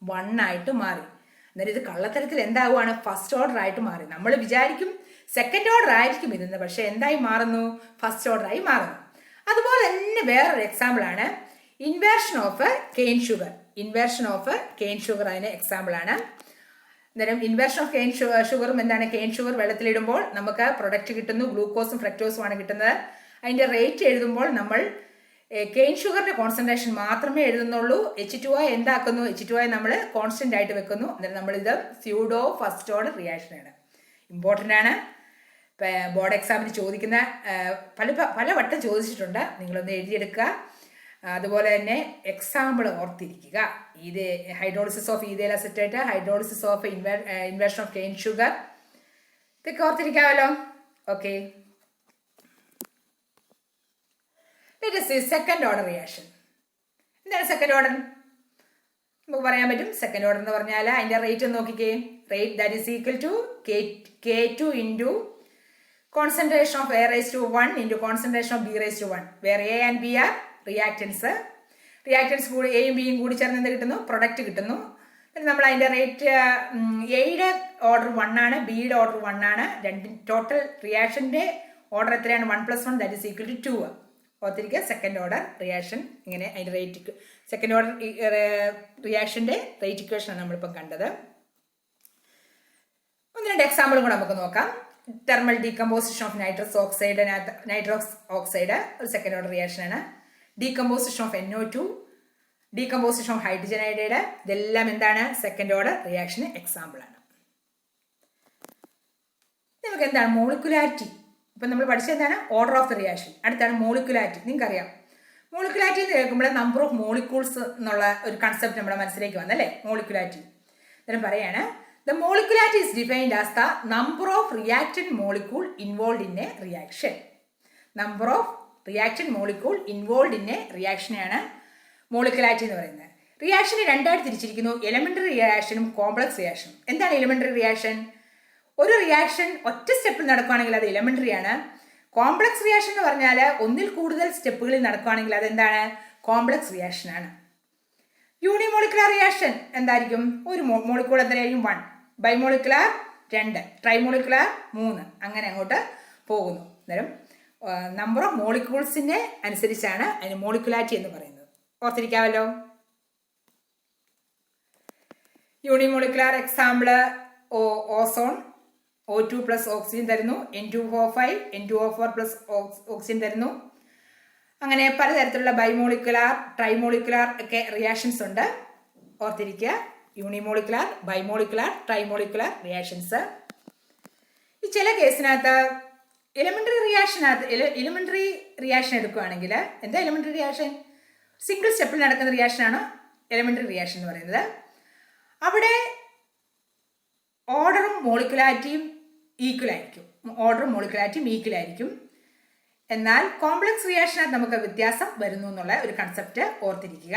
1 ആയിട്ട് മാറി. എന്നാലും ഇത് കള്ളത്തരത്തിൽ എന്താവുകയാണ്? ഫസ്റ്റ് ഓർഡർ ആയിട്ട് മാറി. നമ്മൾ വിചാരിക്കും സെക്കൻഡ് ഓർഡർ ആയിരിക്കും ഇതെന്ന്, പക്ഷെ എന്തായി മാറുന്നു? ഫസ്റ്റ് ഓർഡർ ആയി മാറുന്നു. അതുപോലെ തന്നെ വേറൊരു എക്സാമ്പിളാണ് inversion of cane sugar. Inversion of cane sugar അതിന് എക്സാമ്പിളാണ്. അന്നേരം ഇൻവേർഷൻ ഓഫ് കെയിൻ ഷുഗറും എന്താണ്? കെയിൻ ഷുഗർ വെള്ളത്തിലിടുമ്പോൾ നമുക്ക് പ്രൊഡക്റ്റ് കിട്ടുന്നു, ഗ്ലൂക്കോസും ഫ്രക്ടോസും ആണ് കിട്ടുന്നത്. അതിൻ്റെ റേറ്റ് എഴുതുമ്പോൾ നമ്മൾ കെയിൻ ഷുഗറിൻ്റെ കോൺസെൻട്രേഷൻ മാത്രമേ എഴുതുന്നുള്ളൂ. H2O എന്താക്കുന്നു? H2O നമ്മൾ കോൺസ്റ്റൻ്റ് ആയിട്ട് വെക്കുന്നു. എന്നിട്ട് നമ്മളിത് സ്യൂഡോ ഫസ്റ്റ് ഓർഡർ റിയാക്ഷൻ ആണ്. ഇമ്പോർട്ടൻ്റ് ആണ്. ബോർഡ് എക്സാമിന് ചോദിക്കുന്ന പല വട്ടം ചോദിച്ചിട്ടുണ്ട്. നിങ്ങളൊന്ന് എഴുതിയെടുക്കുക. അതുപോലെ തന്നെ എക്സാമ്പിൾ ഓർത്തിരിക്കുക. ഇത് hydrolysis of ethyl acetate, hydrolysis of inversion of cane sugar, ഇതൊക്കെ ഓർത്തിരിക്കാമല്ലോ. Okay, second order reaction. എന്താണ് സെക്കൻഡ് ഓർഡർ? നമുക്ക് പറയാൻ പറ്റും. സെക്കൻഡ് ഓർഡർ എന്ന് പറഞ്ഞാൽ അതിൻ്റെ റേറ്റ് നോക്കിക്കേ. Rate that is equal to K2 into concentration of A raised to 1 into concentration of B raised to 1, where A and B are reactants. Reactants കൂടി എയും ബിയും കൂടി ചേർന്ന് എന്ത് കിട്ടുന്നു? പ്രൊഡക്റ്റ് കിട്ടുന്നു. പിന്നെ നമ്മൾ അതിൻ്റെ റേറ്റ് എയുടെ ഓർഡർ 1 ആണ്, ബിയുടെ ഓർഡർ 1 ആണ്. ടോട്ടൽ റിയാക്ഷൻ്റെ ഓർഡർ എത്രയാണ്? 1 + 1 ദാറ്റ് ഈസ് ഈക്വൽ ടു 2. ഓർത്തിരിക്കുക, സെക്കൻഡ് ഓർഡർ റിയാക്ഷൻ. ഇങ്ങനെ അതിൻ്റെ റേറ്റ് സെക്കൻഡ് ഓർഡർ റിയാക്ഷൻ്റെ റേറ്റ് ഇക്വേഷനാണ് നമ്മളിപ്പം കണ്ടത്. 1-2 എക്സാമ്പിളും കൂടെ നമുക്ക് നോക്കാം. Thermal decomposition of nitrous oxide, nitrous oxide ഒരു സെക്കൻഡ് ഓർഡർ റിയാക്ഷൻ ആണ്. Decomposition of NO2, decomposition of hydrogen iodide, ഇതെല്ലാം എന്താണ്? സെക്കൻഡ് ഓർഡർ റിയാക്ഷന് എക്സാമ്പിൾ ആണ്. നമുക്ക് എന്താണ് മോളിക്കുലാരിറ്റി? ഇപ്പം നമ്മൾ പഠിച്ചത് എന്താണ്? Order of the reaction. അടുത്താണ് മോളിക്കുലാരിറ്റി. നിങ്ങൾക്കറിയാം മോളിക്കുലാരിറ്റി എന്ന് കേൾക്കുമ്പോൾ നമ്പർ ഓഫ് മോളിക്യൂൾസ് എന്നുള്ള ഒരു കൺസെപ്റ്റ് നമ്മുടെ മനസ്സിലേക്ക് വന്നല്ലേ? മോളിക്കുലാരിറ്റി അന്നേരം പറയാണ് the molecularity is defined as the number of reactant molecule involved in a reaction. Number of reactant molecule involved in a reaction ആണ് മോളിക്കുലാരിറ്റി എന്ന് പറയുന്നത്. റിയാക്ഷനെ രണ്ടായിട്ട് തിരിച്ചിരിക്കുന്നു, എലമെൻ്ററി റിയാക്ഷനും കോംപ്ലക്സ് റിയാക്ഷനും. എന്താണ് എലമെൻ്ററി റിയാക്ഷൻ? ഒരു റിയാക്ഷൻ ഒറ്റ സ്റ്റെപ്പിൽ നടക്കുകയാണെങ്കിൽ അത് എലമെൻ്ററി ആണ്. കോംപ്ലക്സ് റിയാക്ഷൻ എന്ന് പറഞ്ഞാൽ ഒന്നിൽ കൂടുതൽ സ്റ്റെപ്പുകളിൽ നടക്കുകയാണെങ്കിൽ അതെന്താണ്? കോംപ്ലക്സ് റിയാക്ഷൻ ആണ്. യൂണിമോളിക്കുലാർ റിയാക്ഷൻ എന്തായിരിക്കും? ഒരു മോളിക്കൂൾ എത്രയായിരിക്കും? 1. ബൈമോളിക്കുലാർ 2, ട്രൈമോളിക്കുലാർ 3, അങ്ങനെ അങ്ങോട്ട് പോകുന്നു. അന്നേരം നമ്പർ ഓഫ് മോളിക്യൂൾസിനെ അനുസരിച്ചാണ് അതിന് മോളിക്കുലാരിറ്റി എന്ന് പറയുന്നത്. ഓർത്തിരിക്കാമല്ലോ. Unimolecular example ozone, O2 plus oxygen തരുന്നു. N2O5 N2O4 പ്ലസ് ഓക്സിജൻ തരുന്നു. അങ്ങനെ പലതരത്തിലുള്ള ബൈമോളിക്കുലാർ, ട്രൈമോളിക്കുലാർ ഒക്കെ റിയാക്ഷൻസ് ഉണ്ട്. ഓർത്തിരിക്കുക, യൂണിമോളിക്കുലാർ, ബൈമോളിക്കുലാർ, ട്രൈമോളിക്കുലാർ റിയാക്ഷൻസ്. ഈ ചില കേസിനകത്ത് എലിമെന്ററി റിയാക്ഷൻ എടുക്കുകയാണെങ്കിൽ, എന്താ എലിമെന്ററി റിയാക്ഷൻ? സിംഗിൾ സ്റ്റെപ്പിൽ നടക്കുന്ന റിയാക്ഷനാണ് എലിമെന്ററി റിയാക്ഷൻ എന്ന് പറയുന്നത്. അവിടെ ഓർഡറും മോളിക്കുലാരിറ്റിയും ഈക്വൽ ആയിരിക്കും. എന്നാൽ കോംപ്ലക്സ് റിയാക്ഷനകത്ത് നമുക്ക് വ്യത്യാസം വരുന്നു എന്നുള്ള ഒരു കൺസെപ്റ്റ് ഓർത്തിരിക്കുക.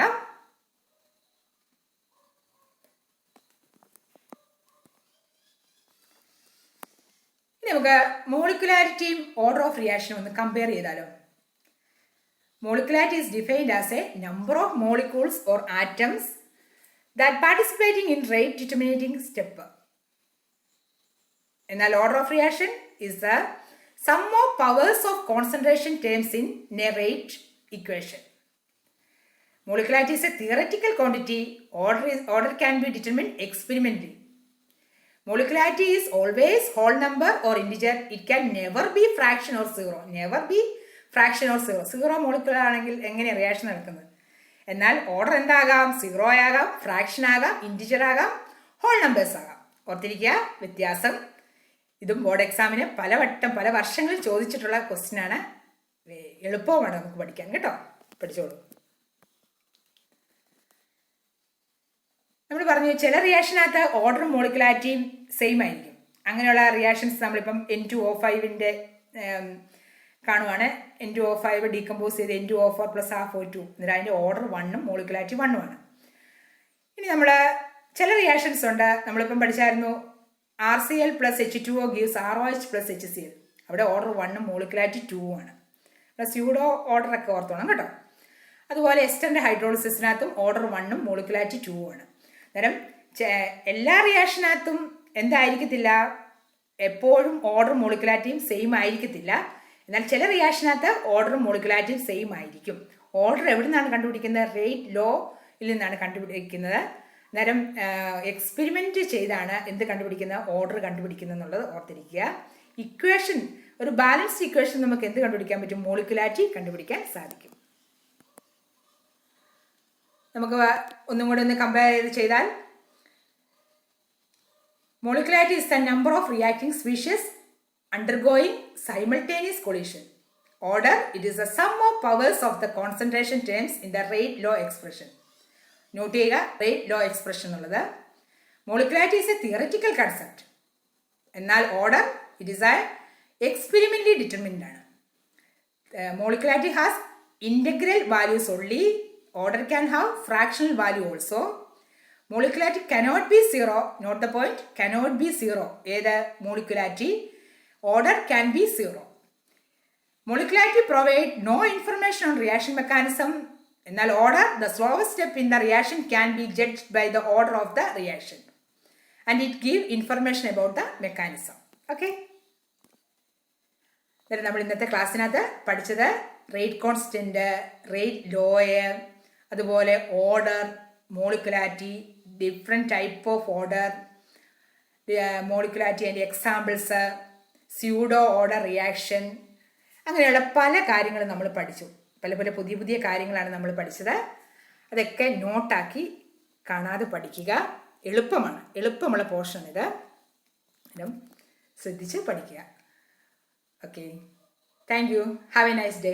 ഇനി നമുക്ക് മോളിക്കുലാരിറ്റിയും ഓർഡർ ഓഫ് റിയാക്ഷനും ഒന്ന് കമ്പയർ ചെയ്താലോ. Molecularity is defined as a number of molecules or atoms that participating in rate determining step. എന്നാൽ order of reaction is the sum of powers of concentration terms in a rate equation. Molecularity is a theoretical quantity. Order can be determined experimentally. Molecularity is always whole number or integer. It can never be fraction or zero. Zero molecular ആണെങ്കിൽ എങ്ങനെ reaction നടക്കുന്നത്? എന്നാൽ order എന്താകാം? Zero ആകാം, fraction ആകാം, integer ആകാം, whole numbers ആകാം. ഓർത്തിരിക്കുക വ്യത്യാസം. ഇതും ബോർഡ് എക്സാമിന് പല വർഷങ്ങളിൽ ചോദിച്ചിട്ടുള്ള ക്വസ്റ്റ്യൻ ആണ്. എളുപ്പമാണ് നമുക്ക് പഠിക്കാൻ കേട്ടോ, പഠിച്ചോളൂ. നമ്മൾ പറഞ്ഞു ചില റിയാക്ഷനകത്ത് ഓർഡറും മോളിക്കുലാരിറ്റിയും സെയിം ആയിരിക്കും. അങ്ങനെയുള്ള റിയാക്ഷൻസ് നമ്മളിപ്പം N2O5 കാണുവാണ്. N2O5 ഡീകമ്പോസ് ചെയ്ത് N2O4 പ്ലസ് ഹാഫ് O2, എന്നിട്ട് അതിൻ്റെ ഓർഡർ 1ഉം മോളിക്കുലാരിറ്റി 1ഉമാണ്. ഇനി നമ്മൾ ചില റിയാക്ഷൻസ് ഉണ്ട്, നമ്മളിപ്പം പഠിച്ചായിരുന്നു RCl plus H2O gives ROH plus HCl. അവിടെ ഓർഡർ 1ഉം മോളിക്കുലാരിറ്റി 2ഉമാണ്. പ്ലസ് സ്യൂഡോ ഓർഡറൊക്കെ ഓർത്തോണം കേട്ടോ. അതുപോലെ എസ്റ്ററിൻ്റെ ഹൈഡ്രോളിസിസിനകത്തും ഓർഡർ 1ഉം മോളിക്കുലാരിറ്റി 2ഉമാണ്. അന്നേരം എല്ലാ റിയാക്ഷനകത്തും എന്തായിരിക്കത്തില്ല, എപ്പോഴും ഓർഡർ മോളിക്കുലാരിറ്റിയും സെയിം ആയിരിക്കത്തില്ല. എന്നാൽ ചില റിയാക്ഷനകത്ത് ഓർഡറും മോളിക്കുലാരിറ്റിയും സെയിം ആയിരിക്കും. ഓർഡർ എവിടെ നിന്നാണ് കണ്ടുപിടിക്കുന്നത്? റേറ്റ് ലോയിൽ നിന്നാണ് കണ്ടുപിടിക്കുന്നത്. അന്നേരം എക്സ്പെരിമെൻറ്റ് ചെയ്താണ് എന്ത് കണ്ടുപിടിക്കുന്നത്? ഓർഡർ കണ്ടുപിടിക്കുന്നത് എന്നുള്ളത് ഓർത്തിരിക്കുക. ഇക്വേഷൻ, ഒരു ബാലൻസ്ഡ് ഇക്വേഷൻ നമുക്ക് എന്ത് കണ്ടുപിടിക്കാൻ പറ്റും? മോളിക്കുലാരിറ്റി കണ്ടുപിടിക്കാൻ സാധിക്കും. നമുക്ക് ഒന്നും കൂടെ ഒന്ന് കമ്പയർ ചെയ്താൽ, molecularity is the number of reacting species undergoing simultaneous collision. Order, it is the sum of powers of the concentration terms in the rate law expression. Note ചെയ്യുക, റേറ്റ് ലോ എക്സ്പ്രഷൻ എന്നുള്ളത്. Molecularity is a theoretical concept. എന്നാൽ order it is experimentally determined ആണ്. Molecularity has integral values only. Order can have fractional value also. Molecularity cannot be zero. Note the point, cannot be zero. ഏത്? Molecularity. Order can be zero. Molecularity provide no information on reaction mechanism. എന്നാൽ order, the slowest step in the reaction, can be judged by the order of the reaction and it give information about the mechanism. Okay? നമ്മൾ ഇന്നത്തെ ക്ലാസ്സിനകത്ത് പഠിച്ചത് rate constant, rate Loy, അതുപോലെ order, molecularity, different type of order, molecularity അതിൻ്റെ examples, pseudo order reaction, അങ്ങനെയുള്ള പല കാര്യങ്ങളും നമ്മൾ പഠിച്ചു. പല പുതിയ കാര്യങ്ങളാണ് നമ്മൾ പഠിച്ചത്. അതൊക്കെ നോട്ടാക്കി കാണാതെ പഠിക്കുക. എളുപ്പമുള്ള പോർഷൻ ഇത്. ശ്രദ്ധിച്ച് പഠിക്കുക. Okay, thank you. Have A nice day.